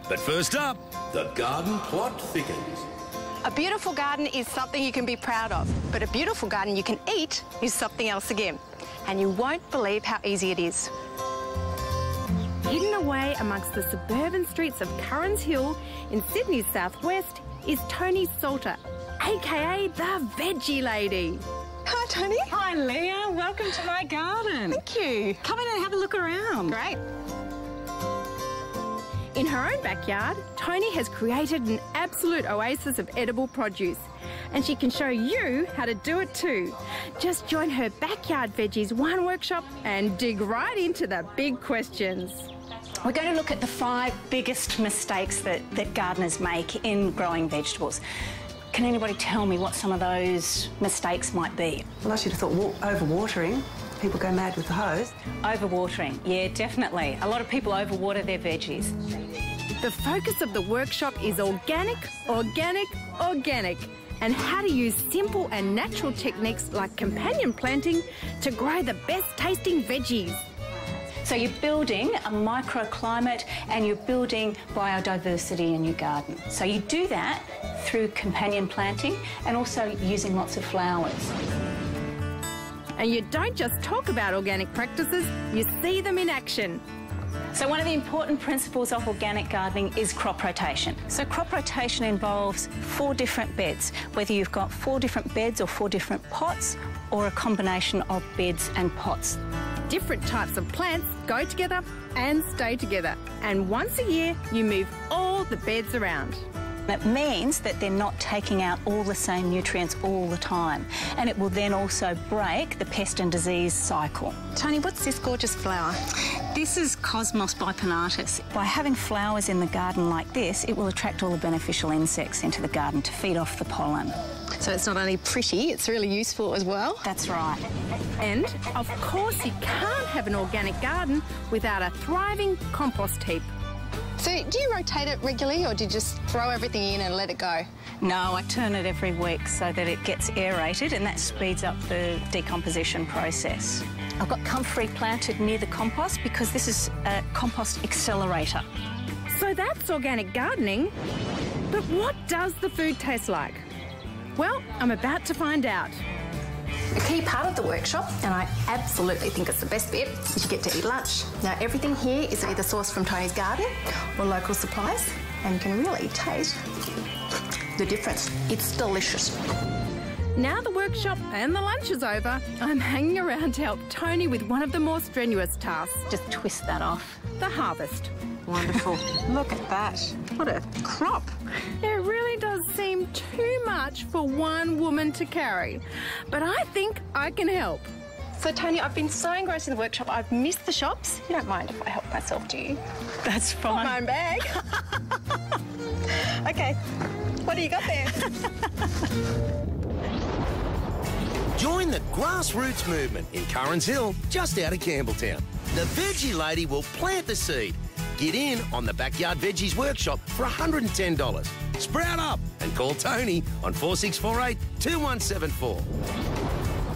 But first up, the garden plot thickens. A beautiful garden is something you can be proud of, but a beautiful garden you can eat is something else again. And you won't believe how easy it is. Hidden away amongst the suburban streets of Currans Hill in Sydney's southwest is Tony Salter, aka the Veggie Lady. Hi, Tony. Hi, Leah. Welcome to my garden. Thank you. Come in and have a look around. Great. In her own backyard, Tony has created an absolute oasis of edible produce, and she can show you how to do it too. Just join her Backyard Veggies 1 workshop and dig right into the big questions. We're going to look at the 5 biggest mistakes that gardeners make in growing vegetables. Can anybody tell me what some of those mistakes might be? Well, I should have thought overwatering. People go mad with the hose. Overwatering, yeah, definitely. A lot of people overwater their veggies. The focus of the workshop is organic, organic, organic, and how to use simple and natural techniques like companion planting to grow the best tasting veggies. So you're building a microclimate and you're building biodiversity in your garden. So you do that through companion planting and also using lots of flowers. And you don't just talk about organic practices, you see them in action. So one of the important principles of organic gardening is crop rotation. So crop rotation involves 4 different beds, whether you've got 4 different beds or 4 different pots or a combination of beds and pots. Different types of plants go together and stay together. And once a year, you move all the beds around. It means that they're not taking out all the same nutrients all the time. And it will then also break the pest and disease cycle. Tony, what's this gorgeous flower? This is Cosmos bipinnatus. By having flowers in the garden like this, it will attract all the beneficial insects into the garden to feed off the pollen. So it's not only pretty, it's really useful as well. That's right. And, of course, you can't have an organic garden without a thriving compost heap. So do you rotate it regularly or do you just throw everything in and let it go? No, I turn it every week so that it gets aerated and that speeds up the decomposition process. I've got comfrey planted near the compost because this is a compost accelerator. So that's organic gardening. But what does the food taste like? Well, I'm about to find out. A key part of the workshop, and I absolutely think it's the best bit, is you get to eat lunch. Now, everything here is either sourced from Tony's garden or local supplies, and you can really taste the difference. It's delicious. Now the workshop and the lunch is over, I'm hanging around to help Tony with one of the more strenuous tasks. Just twist that off. The harvest. Wonderful. Look at that. What a crop. It really does seem too much for one woman to carry, but I think I can help. So, Tony, I've been so engrossed in the workshop, I've missed the shops. You don't mind if I help myself, do you? That's fine. My own bag. OK, what do you got there? Join the grassroots movement in Currans Hill, just out of Campbelltown. The Veggie Lady will plant the seed. Get in on the Backyard Veggies workshop for $110. Sprout up and call Tony on 4648 2174.